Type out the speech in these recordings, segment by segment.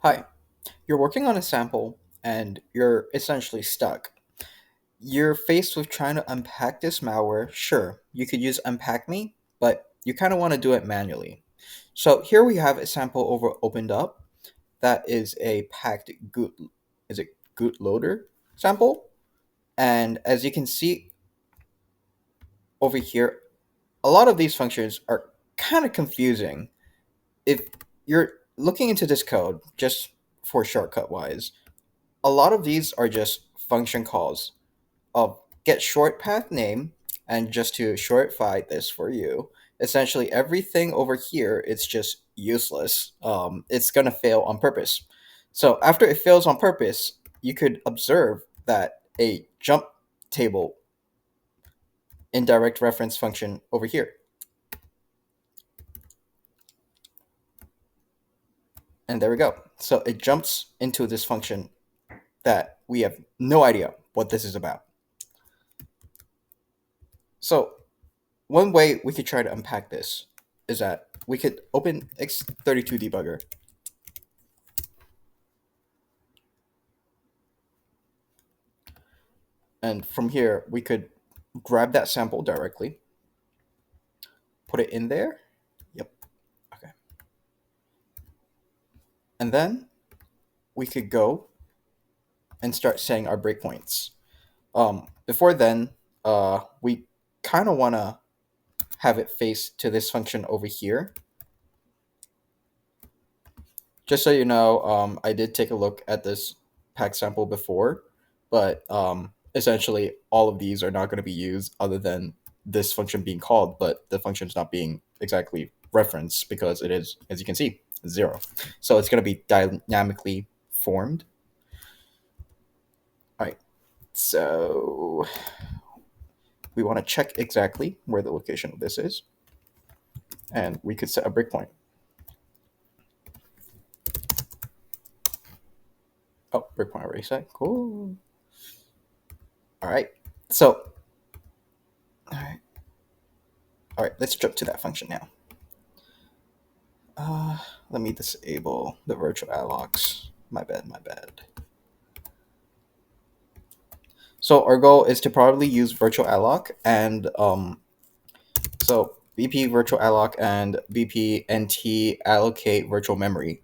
Hi, you're working on a sample and you're essentially stuck. You're faced with trying to unpack this malware. Sure, you could use unpack me, but you kind of want to do it manually. So here we have a sample over opened up that is a packed good is it good loader sample. And as you can see over here, a lot of these functions are kind of confusing. If you're looking into this code just for shortcut wise, a lot of these are just function calls of get short path name. And just to shortify this for you, essentially everything over here is just useless. It's gonna fail on purpose. So after it fails on purpose, you could observe that a jump table indirect reference function over here, and there we go. So it jumps into this function that we have no idea what this is about. So one way we could try to unpack this is that we could open x32 debugger, and from here we could grab that sample directly, put it in there. Yep. Okay. And then we could go and start setting our breakpoints. Before then, we kind of want to have it face to this function over here. Just so you know, I did take a look at this pack sample before, but essentially all of these are not going to be used other than this function being called, but the function is not being exactly referenced because it is, as you can see, 0. So it's going to be dynamically formed. All right, so we want to check exactly where the location of this is, and we could set a breakpoint. Oh, breakpoint already set. Cool. All right. So, all right. All right, let's jump to that function now. Uh, Let me disable the virtual allocs. My bad, my bad. So our goal is to probably use virtual alloc and so BP virtual alloc and BP NT allocate virtual memory.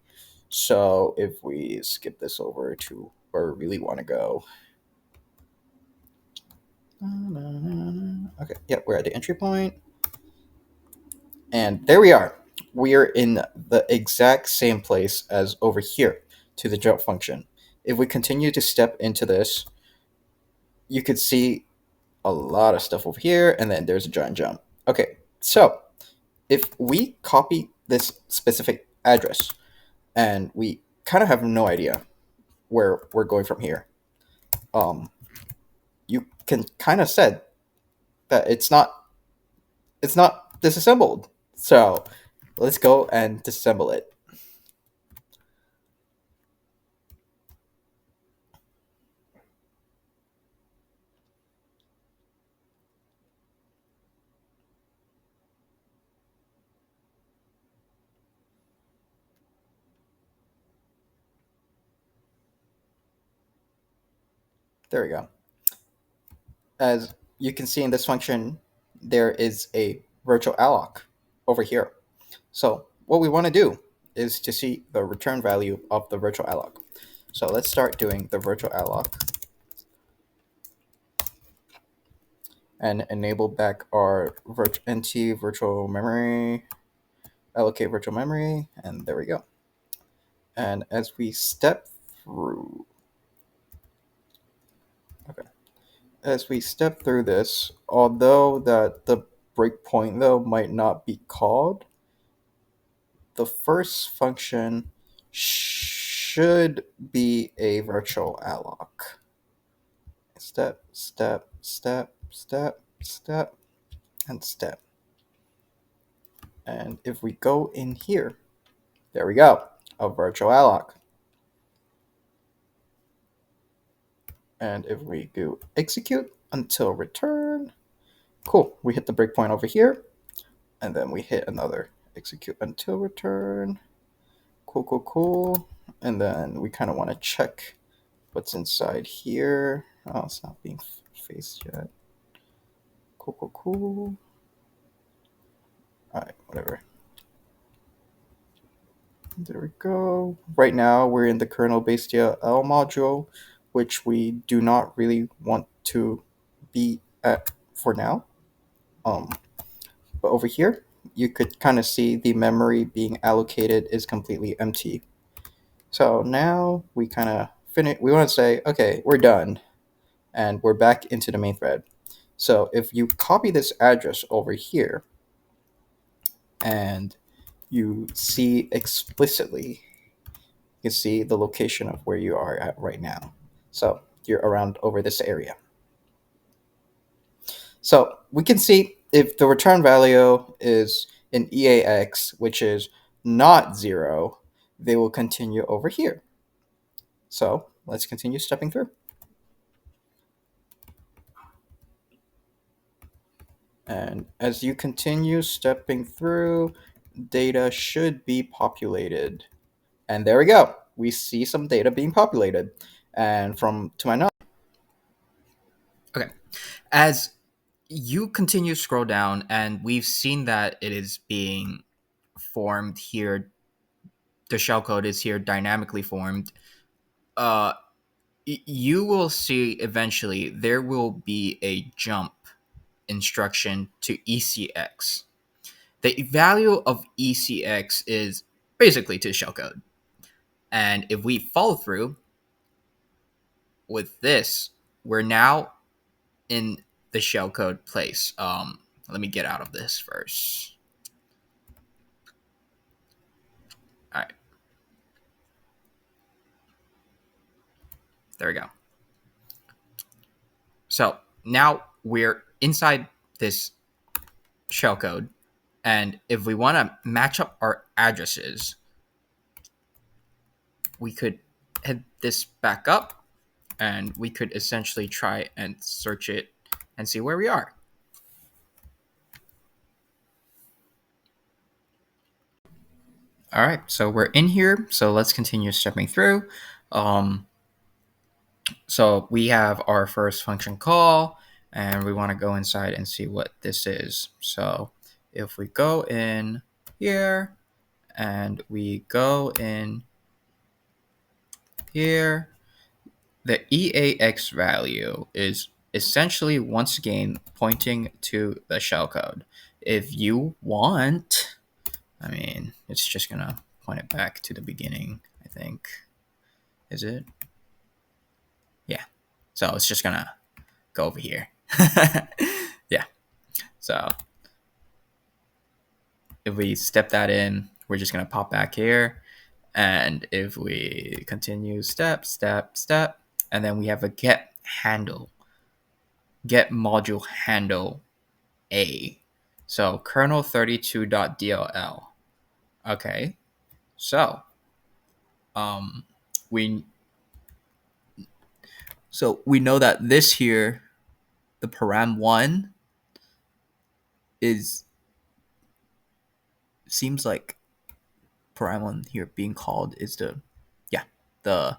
So if we skip this over to where we really want to go. Okay, yep, we're at the entry point. And there we are. We are in the exact same place as over here to the jump function. If we continue to step into this, you could see a lot of stuff over here, and then there's a giant jump. Okay, so if we copy this specific address, and we kind of have no idea where we're going from here, you can kind of said that it's not disassembled. So let's go and disassemble it. There we go. As you can see in this function, there is a virtual alloc over here. So what we want to do is to see the return value of the virtual alloc. So let's start doing the virtual alloc and enable back our NT virtual memory, allocate virtual memory, and there we go. And as we step through, okay, as we step through this, although that the breakpoint though might not be called, the first function should be a virtual alloc. Step, step, step, step, step, and step. And if we go in here, there we go, a virtual alloc. And if we do execute until return, cool, we hit the breakpoint over here, and then we hit another execute until return. Cool, cool, cool. And then we kind of want to check what's inside here. Oh, it's not being faced yet. Cool, cool, cool. All right, whatever. There we go. Right now, we're in the kernel based DLL module, which we do not really want to be at for now. Um, but over here, you could kind of see the memory being allocated is completely empty. So now we kind of finish. We want to say, okay, we're done, and we're back into the main thread. So if you copy this address over here, and you see explicitly, you can see the location of where you are at right now. So you're around over this area. So we can see if the return value is an EAX, which is not 0, they will continue over here. So let's continue stepping through. And as you continue stepping through, data should be populated. And there we go. We see some data being populated. And from to my knowledge. Okay. As you continue to scroll down, and we've seen that it is being formed here. The shellcode is here dynamically formed. You will see eventually there will be a jump instruction to ECX. The value of ECX is basically to shellcode. And if we follow through with this, we're now in the shellcode place. Let me get out of this first. All right. There we go. So now we're inside this shellcode. And if we want to match up our addresses, we could head this back up and we could essentially try and search it and see where we are. All right, so we're in here. So let's continue stepping through. So we have our first function call, and we want to go inside and see what this is. So if we go in here and we go in here, the EAX value is essentially once again pointing to the shellcode. If you want, I mean, it's just gonna point it back to the beginning, I think. Is it? Yeah. So it's just gonna go over here. Yeah. So if we step that in, we're just gonna pop back here. And if we continue step, step, step, and then we have a get handle, get module handle A. So kernel32.dll. Okay. So um we we know that this here, the param1 is seems like param1 here being called is the the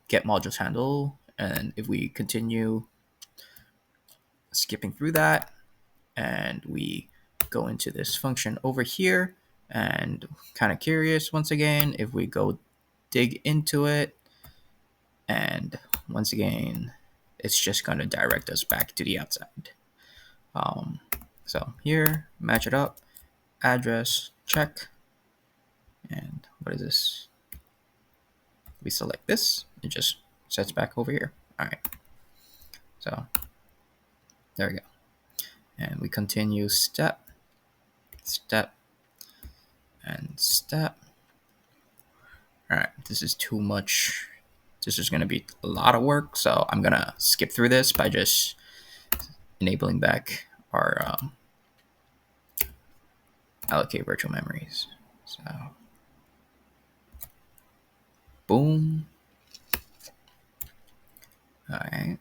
get modules handle. And if we continue skipping through that and we go into this function over here, and kind of curious once again, if we go dig into it, and once again it's just going to direct us back to the outside. So here, match it up, address check, and what is this? We select this, it just sets back over here. All right, so there we go. And we continue step, step, and step. All right, this is too much. This is going to be a lot of work, so I'm going to skip through this by just enabling back our allocate virtual memories. So, boom. All right.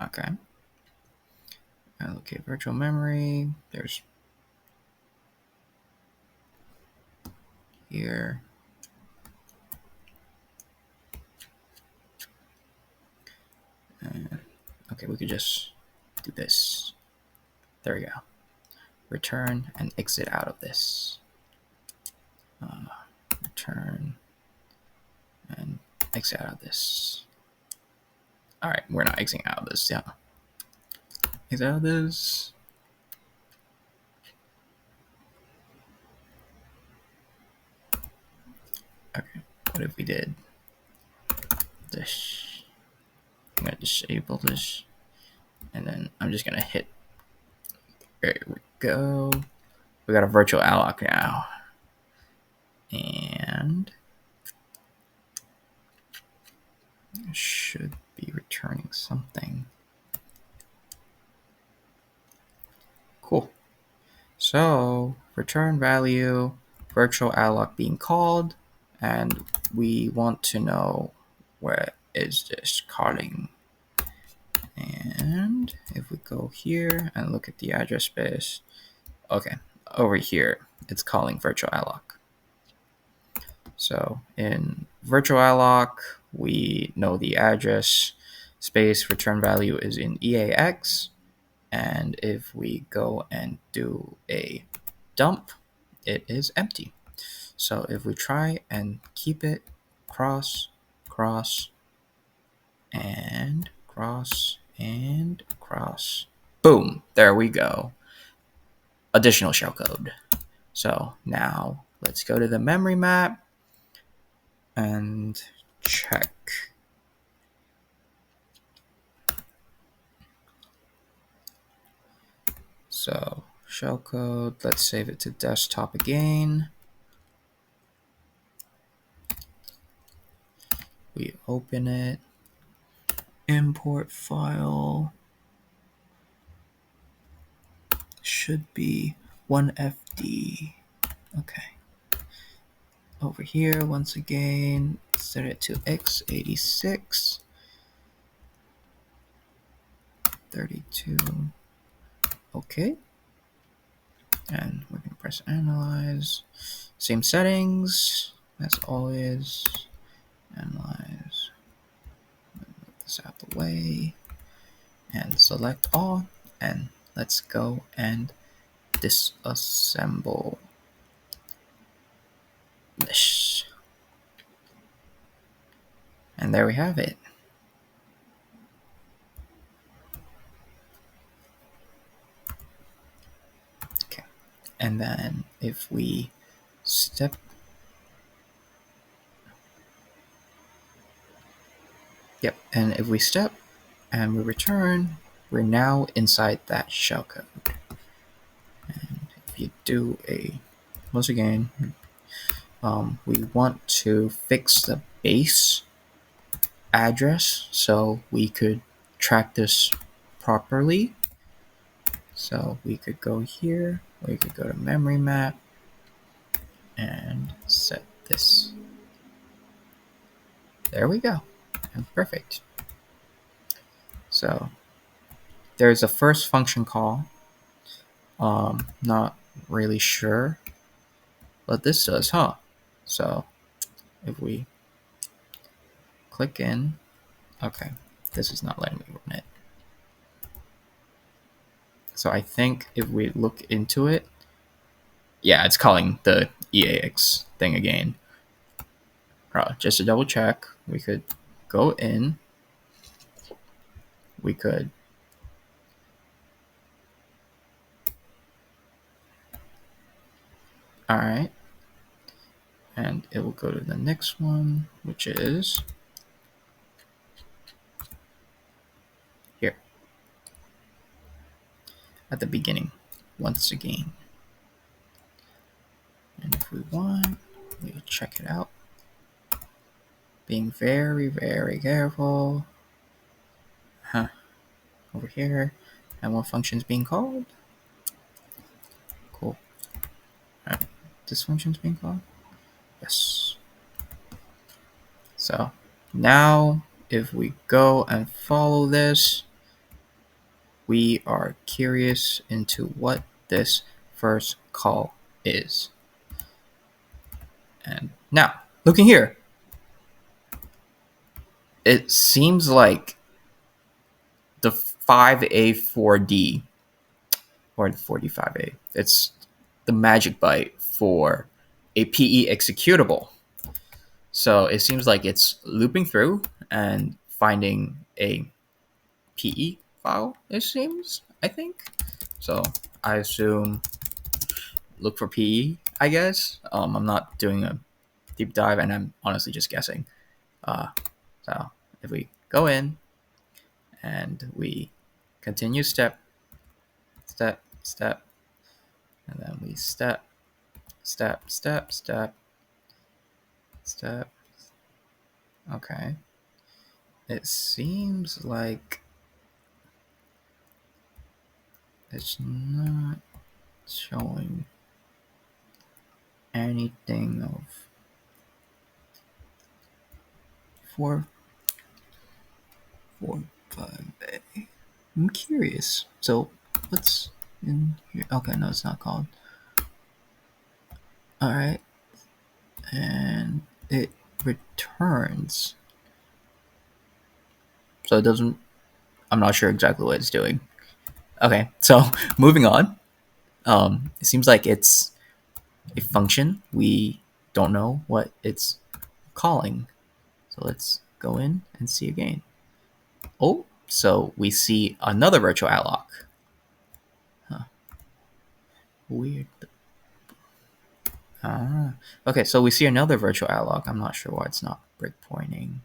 Okay. Allocate virtual memory. There's here. Okay, we could just do this. There we go. Return and exit out of this. Return and exit out of this. All right, we're not exiting out of this. Yeah, exit out of this. Okay, what if we did this? I'm gonna disable this, and then I'm just gonna hit. There we go. We got a virtual alloc now, and it should be returning something. Cool. So return value, virtual alloc being called, and we want to know where is this calling. And if we go here and look at the address space, okay, over here it's calling virtual alloc. So in virtual alloc, we know the address space return value is in EAX, and if we go and do a dump, it is empty. So if we try and keep it cross, cross, and cross, and cross, boom, there we go. Additional shellcode. So now let's go to the memory map and check. So shellcode, let's save it to desktop again. We open it, import file, should be 1FD. Okay. Over here, once again, set it to x86, 32. Okay. And we're going to press analyze. Same settings as always. Analyze. Move this out the way. And select all. And let's go and disassemble this. And there we have it. Okay. And then if we step Yep, and if we step and we return, we're now inside that shellcode. And if you do once again, we want to fix the base address so we could track this properly. So we could go here, or you could go to memory map and set this. There we go. And perfect. So there's a first function call. Not really sure what this does, huh? So if we click in, okay, this is not letting me run it. So I think if we look into it, yeah, it's calling the EAX thing again. Just to double check, we could go in, we could all right, and it will go to the next one, which is here at the beginning once again. And if we want, we'll check it out, being very, very careful. Over here, and what function's being called? Cool. All right, this function's being called? Yes. So now if we go and follow this, we are curious into what this first call is. And now, looking here, it seems like 5A4D or the 45A. It's the magic byte for a PE executable. So it seems like it's looping through and finding a PE file, it seems, I think. So I assume look for PE, I guess. I'm not doing a deep dive and I'm honestly just guessing. Uh, so if we go in and we continue step, step, step, and then we step, step, step, step, step. Okay. It seems like it's not showing anything of 445A. I'm curious. So what's in here? Okay, no, it's not called. All right, and it returns. So it doesn't. I'm not sure exactly what it's doing. Okay, so moving on. It seems like it's a function. We don't know what it's calling. So let's go in and see again. Oh, so we see another virtual alloc. Huh. Weird. Ah, okay, so we see another virtual alloc. I'm not sure why it's not breakpointing.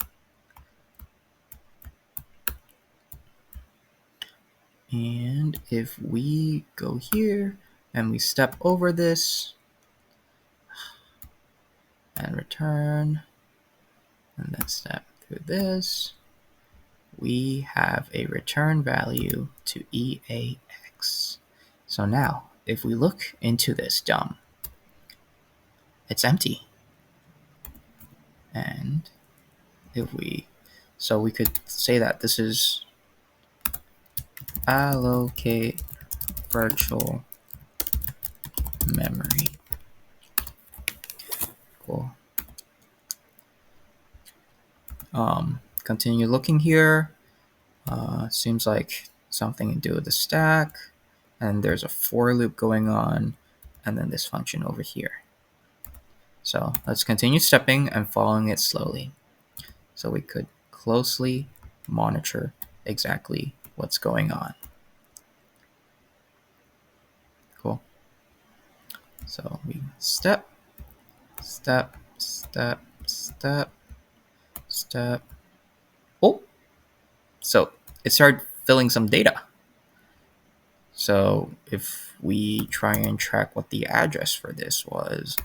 And if we go here and we step over this and return, and then step through this, we have a return value to EAX. So now, if we look into this DOM, it's empty. And if we, so we could say that this is allocate virtual memory. Cool. Continue looking here. Seems like something to do with the stack. And there's a for loop going on. And then this function over here. So let's continue stepping and following it slowly. So we could closely monitor exactly what's going on. Cool. So we step, step, step, step, step. Oh, so it started filling some data. So if we try and track what the address for this was.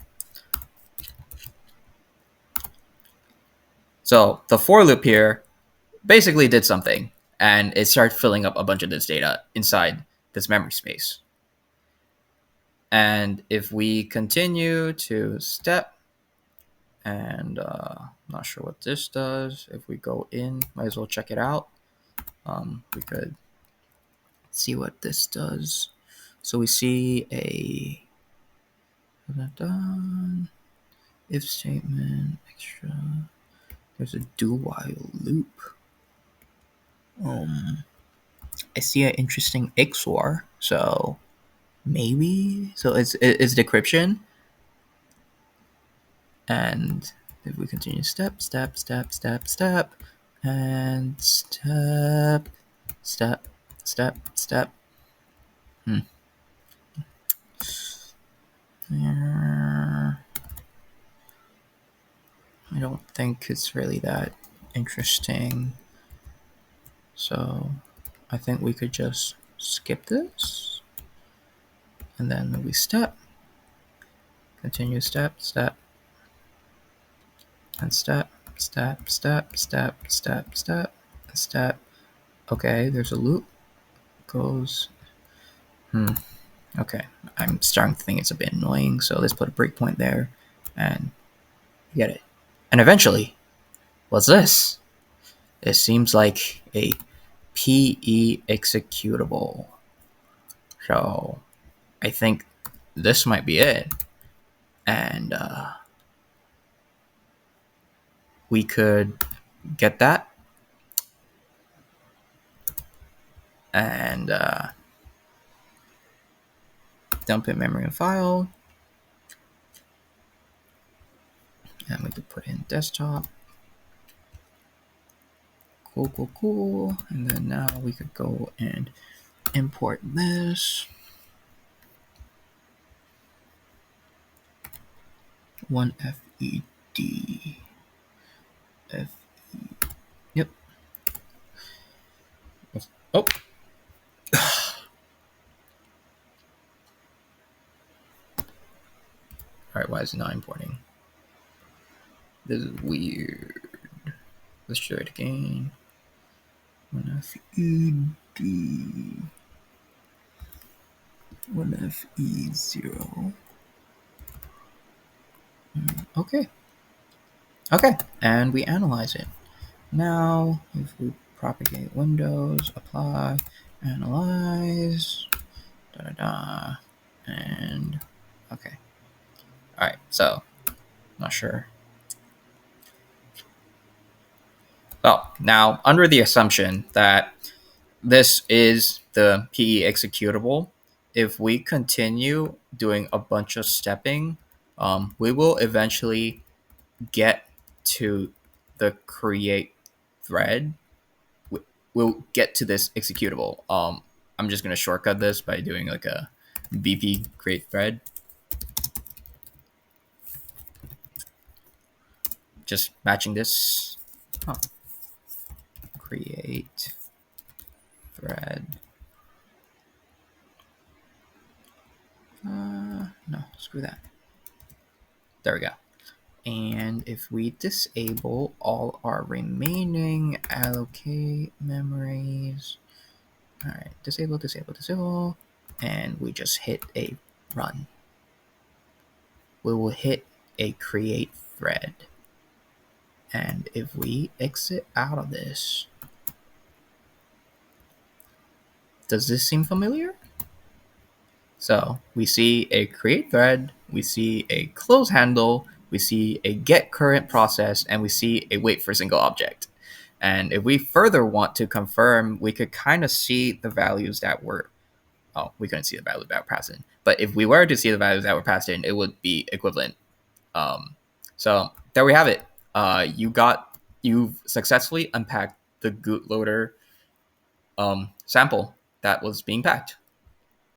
So the for loop here basically did something and it started filling up a bunch of this data inside this memory space. And if we continue to step, and not sure what this does. If we go in, might as well check it out. We could see what this does. So we see a if statement extra. There's a do while loop. I see an interesting XOR. So maybe it's decryption. And if we continue step, step, step, step, step, and step, step, step, step. I don't think it's really that interesting. So I think we could just skip this. And then we step, continue step, step, and step, step, step, step, step, step, step. Okay, there's a loop. Goes. Okay, I'm starting to think it's a bit annoying, so let's put a breakpoint there and get it. And eventually, what's this? It seems like a PE executable. So I think this might be it. And we could get that. and dump in memory and file, and we could put in desktop. Cool, cool, cool. And then now we could go and import this. 1FED. F. Yep. Oh. Alright, why is it not importing? This is weird. Let's try it again. 1FED. 1FE0. Okay. Okay, and we analyze it. Now, if we propagate windows, apply, analyze, da da da, and okay. All right, so not sure. Well, now under the assumption that this is the PE executable, if we continue doing a bunch of stepping, we will eventually get to the create thread. We'll get to this executable. I'm just gonna shortcut this by doing like a BP create thread. Just matching this. Huh. Create thread. No, screw that. There we go. And if we disable all our remaining allocate memories, all right, disable, disable, disable, and we just hit a run. We will hit a create thread. And if we exit out of this, does this seem familiar? So we see a create thread, we see a close handle, we see a get current process, and we see a wait for single object. And if we further want to confirm, we could kind of see the values that were, oh, we couldn't see the values that were passed in. But if we were to see the values that were passed in, it would be equivalent. So there we have it. You've successfully unpacked the bootloader sample that was being packed.